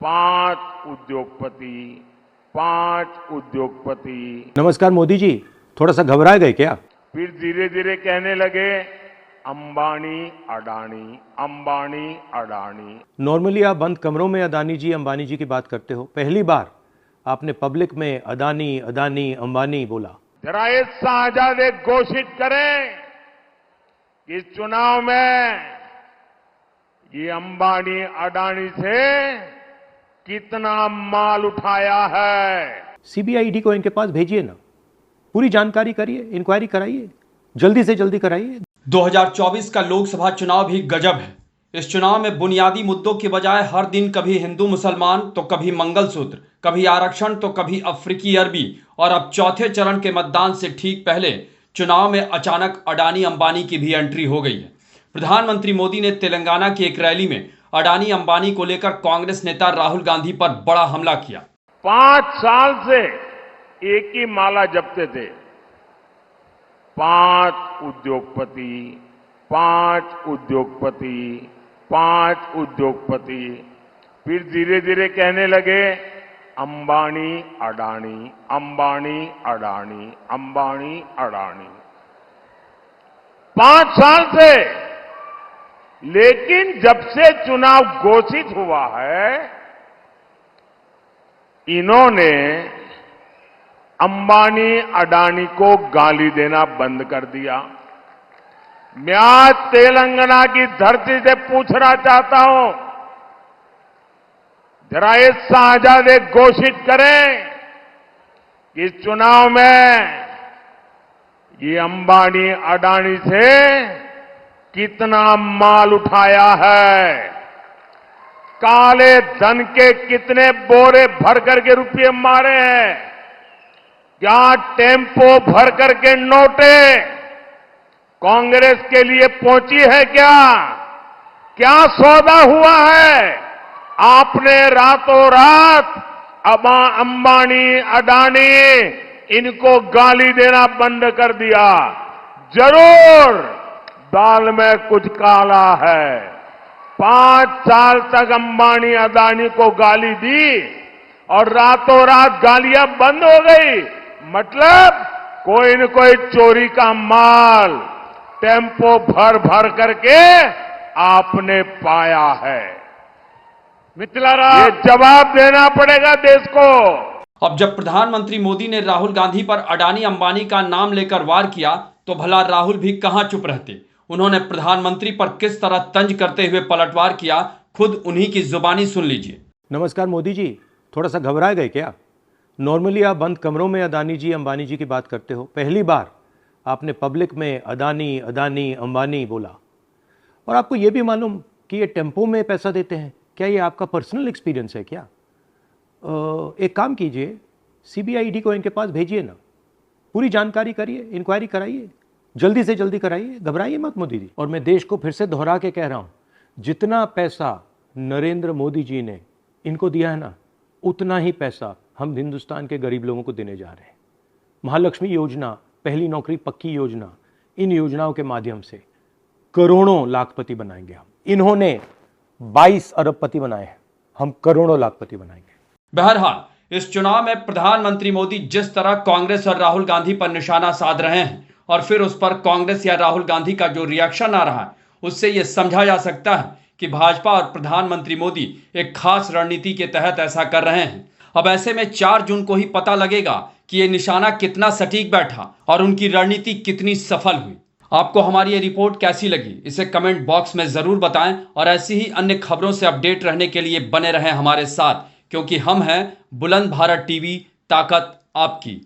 पांच उद्योगपति। नमस्कार मोदी जी, थोड़ा सा घबराए गए क्या? फिर धीरे धीरे कहने लगे अंबानी अडानी, अंबानी अडानी। नॉर्मली आप बंद कमरों में अदानी जी अंबानी जी की बात करते हो, पहली बार आपने पब्लिक में अदानी अदानी अंबानी बोला। जरा ये शाहजादे घोषित करें कि इस चुनाव में ये अंबानी अडानी से कितना माल उठाया है। सीबीआईडी को इनके पास भेजिए ना, पूरी जानकारी करिए, इंक्वायरी कराइए, जल्दी से जल्दी कराइए। 2024 का लोकसभा चुनाव भी गजब है। इस चुनाव में बुनियादी मुद्दों के बजाय हर दिन कभी हिंदू मुसलमान तो कभी मंगलसूत्र, कभी आरक्षण तो कभी अफ्रीकी अरबी, और अब चौथे चरण के मतदान से ठीक पहले चुनाव में अचानक अडानी अंबानी की भी एंट्री हो गई है। प्रधानमंत्री मोदी ने तेलंगाना की एक रैली में अडानी अंबानी को लेकर कांग्रेस नेता राहुल गांधी पर बड़ा हमला किया। 5 साल से एक ही माला जपते थे, 5 उद्योगपति, 5 उद्योगपति, 5 उद्योगपति। फिर धीरे धीरे कहने लगे अंबानी अडानी, अंबानी अडानी, अंबानी अडानी। 5 साल से। लेकिन जब से चुनाव घोषित हुआ है, इन्होंने अंबानी अडानी को गाली देना बंद कर दिया। मैं आज तेलंगाना की धरती से पूछना चाहता हूं, जरा ये शाहजादे घोषित करें कि इस चुनाव में ये अंबानी अडानी से कितना माल उठाया है, काले धन के कितने बोरे भर करके रुपये मारे हैं, क्या टेम्पो भर करके नोटे कांग्रेस के लिए पहुंची है, क्या सौदा हुआ है। आपने रातों रात अंबानी अडानी इनको गाली देना बंद कर दिया। जरूर दाल में कुछ काला है। 5 साल तक अंबानी अडानी को गाली दी और रातों रात गालियां बंद हो गई। मतलब कोई न कोई चोरी का माल टेम्पो भर भर करके आपने पाया है। ये जवाब देना पड़ेगा देश को। अब जब प्रधानमंत्री मोदी ने राहुल गांधी पर अडानी अंबानी का नाम लेकर वार किया तो भला राहुल भी कहां चुप रहते। उन्होंने प्रधानमंत्री पर किस तरह तंज करते हुए पलटवार किया, खुद उन्हीं की जुबानी सुन लीजिए। नमस्कार मोदी जी, थोड़ा सा घबराए गए क्या? नॉर्मली आप बंद कमरों में अदानी जी अंबानी जी की बात करते हो, पहली बार आपने पब्लिक में अदानी अदानी अंबानी बोला। और आपको ये भी मालूम कि ये टेम्पो में पैसा देते हैं, क्या ये आपका पर्सनल एक्सपीरियंस है क्या? एक काम कीजिए, सीबीआईडी को इनके पास भेजिए ना, पूरी जानकारी करिए, इंक्वायरी कराइए, जल्दी से जल्दी कराइए, घबराइए मत मोदी जी। और मैं देश को फिर से दोहरा के कह रहा हूं, जितना पैसा नरेंद्र मोदी जी ने इनको दिया है ना, उतना ही पैसा हम हिंदुस्तान के गरीब लोगों को देने जा रहे हैं। महालक्ष्मी योजना, पहली नौकरी पक्की योजना, इन योजनाओं के माध्यम से करोड़ों लाखपति बनाएंगे हम। इन्होंने 22 अरबपति बनाए हैं, हम करोड़ों लाखपति बनाएंगे। बहरहाल इस चुनाव में प्रधानमंत्री मोदी जिस तरह कांग्रेस और राहुल गांधी पर निशाना साध रहे हैं और फिर उस पर कांग्रेस या राहुल गांधी का जो रिएक्शन आ रहा है, उससे यह समझा जा सकता है कि भाजपा और प्रधानमंत्री मोदी एक खास रणनीति के तहत ऐसा कर रहे हैं। अब ऐसे में 4 जून को ही पता लगेगा कि यह निशाना कितना सटीक बैठा और उनकी रणनीति कितनी सफल हुई। आपको हमारी ये रिपोर्ट कैसी लगी, इसे कमेंट बॉक्स में जरूर बताएं और ऐसी ही अन्य खबरों से अपडेट रहने के लिए बने रहें हमारे साथ, क्योंकि हम हैं बुलंद भारत टीवी, ताकत आपकी।